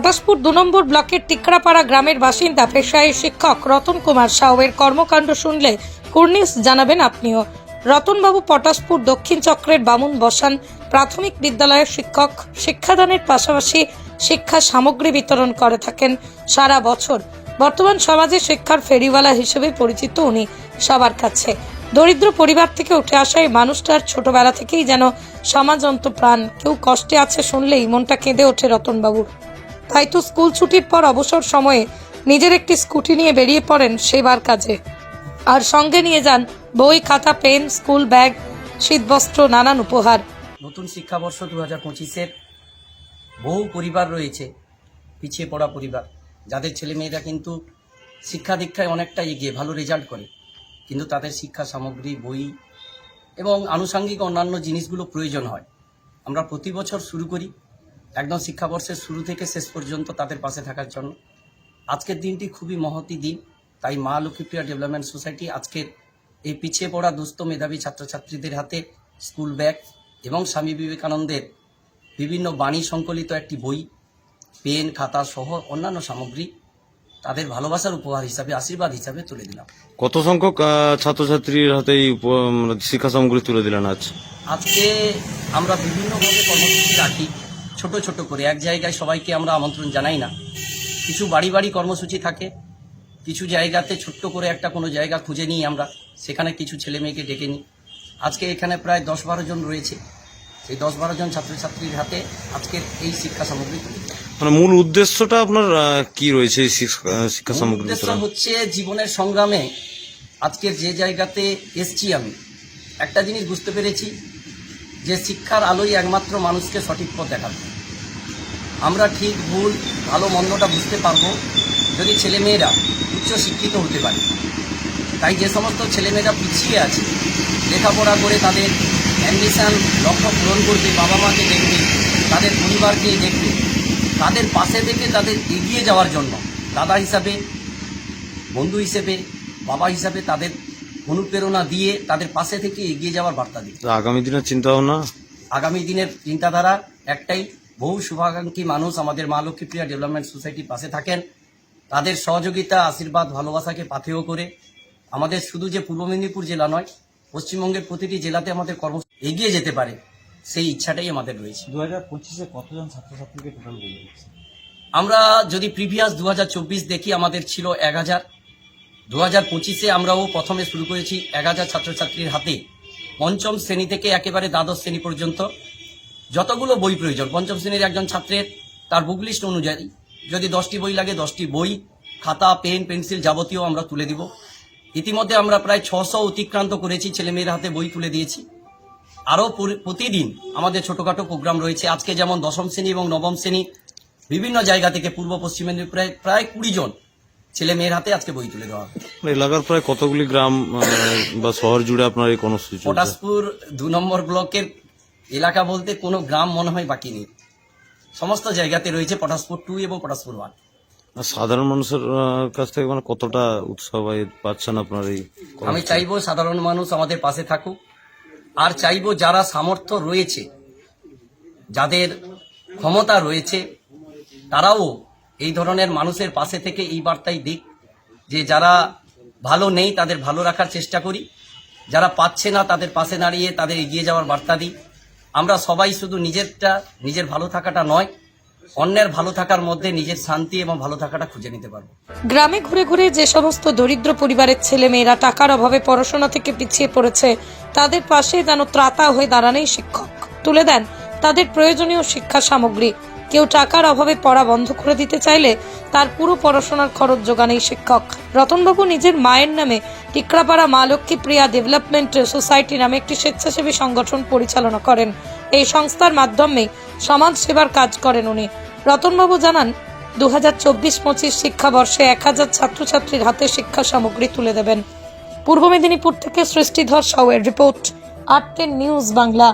পটাশপুর 2 নম্বর ব্লকের টিকরাপাড়া গ্রামের বাসিন্দা পেশায় শিক্ষক রতন কুমার সাউয়ের কর্মকাণ্ড শুনলে কুর্নিশ জানাবেন আপনিও। রতনবাবু পটাশপুর দক্ষিণ চক্রের বামুন বসান প্রাথমিক বিদ্যালয়ের শিক্ষক। শিক্ষাদানের পাশাপাশি শিক্ষা সামগ্রী বিতরণ করে থাকেন সারা বছর। বর্তমান সমাজে শিক্ষার ফেরিওয়ালা হিসেবে পরিচিত উনি সবার কাছে। দরিদ্র পরিবার থেকে উঠে আসা এই মানুষটার ছোটবেলা থেকেই যেন সমাজন্ত প্রাণ। কেউ কষ্টে আছে শুনলেই মনটা কেঁদে ওঠে রতনবাবুর। তাই তো স্কুল ছুটির পর অবসর সময়ে নিজের একটি স্কুটি নিয়ে বেরিয়ে পড়েন সেবার কাজে। আর সঙ্গে নিয়ে যান বই, খাতা, পেন, স্কুল ব্যাগ, শীতবস্ত্র, নানান উপহার। নতুন শিক্ষাবর্ষ 2025-এর বহু পরিবার রয়েছে, পিছিয়ে পড়া পরিবার, যাদের ছেলেমেয়েরা কিন্তু শিক্ষা দীক্ষায় অনেকটা এগিয়ে ভালো রেজাল্ট করে, কিন্তু তাদের শিক্ষা সামগ্রী, বই এবং আনুষঙ্গিক অন্যান্য জিনিসগুলো প্রয়োজন হয়। আমরা প্রতি বছর শুরু করি একদম শিক্ষাবর্ষের শুরু থেকে শেষ পর্যন্ত তাদের পাশে থাকার জন্য। আজকের দিনটি খুবই মহতী দিন, তাই মা লক্ষ্মীপ্রিয়া ডেভেলপমেন্ট সোসাইটি আজকের এই পিছিয়ে পড়া দুস্থ মেধাবী ছাত্রছাত্রীদের হাতে স্কুল ব্যাগ এবং স্বামী বিবেকানন্দের বিভিন্ন বাণী সংকলিত একটি বই, পেন, খাতা সহ অন্যান্য সামগ্রী তাদের ভালোবাসার উপহার হিসাবে, আশীর্বাদ হিসাবে তুলে দিলাম। কত সংখ্যক ছাত্রছাত্রীর হাতে এই শিক্ষা সামগ্রী তুলে দিলেন আজ? আজকে আমরা বিভিন্নভাবে কর্মসূচি রাখি, ছোট ছোট করে, এক জায়গায় সবাইকে আমরা আমন্ত্রণ জানাই না। কিছু বাড়ি বাড়ি কর্মসূচি থাকে, কিছু জায়গাতে ছোট্ট করে একটা কোনো জায়গা খুঁজে নিই আমরা, সেখানে কিছু ছেলে মেয়েকে ডেকে নিই। আজকে এখানে প্রায় 10-12 জন রয়েছে, সেই 10-12 জন ছাত্রছাত্রীর হাতে আজকের এই শিক্ষা সামগ্রী তুলে দিই। মানে মূল উদ্দেশ্যটা আপনার কি রয়েছে এই শিক্ষা সামগ্রী? উদ্দেশ্য হচ্ছে জীবনের সংগ্রামে আজকের যে জায়গাতে এসছি, আমি একটা জিনিস বুঝতে পেরেছি যে শিক্ষার আলোই একমাত্র মানুষকে সঠিক পথ দেখাবে। আমরা ঠিক ভুল ভালো মন্দটা বুঝতে পারবো যদি ছেলেমেয়েরা উচ্চ শিক্ষিত হতে পারে। তাই যে সমস্ত ছেলেমেয়েরা পিছিয়ে আছে, লেখাপড়া করে তাদের অ্যাম্বিশন লক্ষ্য পূরণ করবে, বাবা মাকে দেখবে, তাদের পরিবারকে দেখবে, তাদের পাশে থেকে তাদের এগিয়ে যাওয়ার জন্য দাদা হিসাবে, বন্ধু হিসেবে, বাবা হিসাবে তাদের অনুপ্রেরণা দিয়ে তাদের পাশে থেকে এগিয়ে যাওয়ার বার্তা দিই। আগামী দিনের চিন্তা ভাবনা, আগামী দিনের চিন্তাধারা একটাই, বহু শুভাকাঙ্ক্ষী মানুষ আমাদের মা লক্ষ্মীপ্রিয়া ডেভেলপমেন্ট সোসাইটির পাশে থাকেন। তাদের সহযোগিতা, আশীর্বাদ, ভালোবাসাকে পাথেয় করে আমাদের শুধু যে পূর্ব মেদিনীপুর জেলা নয়, পশ্চিমবঙ্গের প্রতিটি জেলাতে আমাদের কর্ম এগিয়ে যেতে পারে, সেই ইচ্ছাটাই আমাদের রয়েছে। 2025-এ কতজন ছাত্রছাত্রীকে টোটাল বই দিয়েছে? আমরা যদি প্রিভিয়াস 2024 দেখি, আমাদের ছিল 1000। 2025-এ আমরাও প্রথমে শুরু করেছি 1000 ছাত্রছাত্রীর হাতে পঞ্চম শ্রেণী থেকে একেবারে দ্বাদশ শ্রেণী পর্যন্ত যতগুলো বই প্রয়োজন, পঞ্চম শ্রেণীর একজন ছাত্রের তার বুক লিস্ট অনুযায়ী যদি 10টি বই লাগে 10টি বই, খাতা, পেন, পেন্সিল যাবতীয় আমরা তুলে দিব। ইতিমধ্যে আমরা প্রায় 600 অতিক্রান্ত করেছি, ছেলেমেয়ের হাতে বই তুলে দিয়েছি। আরও প্রতিদিন আমাদের ছোটোখাটো প্রোগ্রাম রয়েছে। আজকে যেমন দশম শ্রেণী এবং নবম শ্রেণী বিভিন্ন জায়গা থেকে পূর্ব পশ্চিম মেদিনীপুরে প্রায় 20 জন ছেলে মেয়ের হাতে আজকে বই তুলে দেওয়া হবে। এলাকার প্রায় কতগুলি গ্রাম বা শহর জুড়ে আপনার এই কর্মসূচি? পটাশপুর 2 নম্বর ব্লকের এলাকা বলতে কোনো গ্রাম মনে হয় বাকি নেই, সমস্ত জায়গাতে রয়েছে পটাশপুর 2 এবং পটাশপুর 1। সাধারণ মানুষের কাছ থেকে মানে কতটা উৎসাহ পাচ্ছেন আপনার এই? আমি চাইবো সাধারণ মানুষ আমাদের পাশে থাকুক, আর চাইবো যারা সামর্থ্য রয়েছে, যাদের ক্ষমতা রয়েছে, তারাও এই ধরনের মানুষের পাশে থেকে এই বার্তাই দিক যে যারা ভালো নেই তাদের ভালো রাখার চেষ্টা করি, যারা পাচ্ছে না তাদের পাশে দাঁড়িয়ে তাদের এগিয়ে যাওয়ার বার্তা দিই। আমরা সবাই শুধু নিজের ভালো থাকাটা নয়, অন্যের ভালো থাকার মধ্যে নিজের শান্তি এবং ভালো থাকাটা খুঁজে নিতে পারবো। গ্রামে ঘুরে ঘুরে যে সমস্ত দরিদ্র পরিবারের ছেলে মেয়েরা টাকার অভাবে পড়াশোনা থেকে পিছিয়ে পড়েছে, তাদের পাশে যেন ত্রাতা হয়ে দাঁড়ানোই শিক্ষক। তুলে দেন তাদের প্রয়োজনীয় শিক্ষা সামগ্রী। কেউ টাকার অভাবে পড়া বন্ধ করে দিতে চাইলে তার পুরো পড়াশোনার খরচ যোগানেই শিক্ষক। রতনবাবু নিজের মায়ের নামে টিকরাপাড়া মা লক্ষ্মীপ্রিয়া ডেভেলপমেন্ট সোসাইটি নামে একটি স্বেচ্ছাসেবী সংগঠন পরিচালনা করেন। এই সংস্থার মাধ্যমে সমাজ সেবার কাজ করেন উনি। রতনবাবু জানান 2024-25 শিক্ষাবর্ষে 1000 ছাত্রছাত্রীর হাতে শিক্ষা সামগ্রী তুলে দেবেন। পূর্ব মেদিনীপুর থেকে সৃষ্টিধর সাউয়ের রিপোর্ট, আর10 নিউজ বাংলা।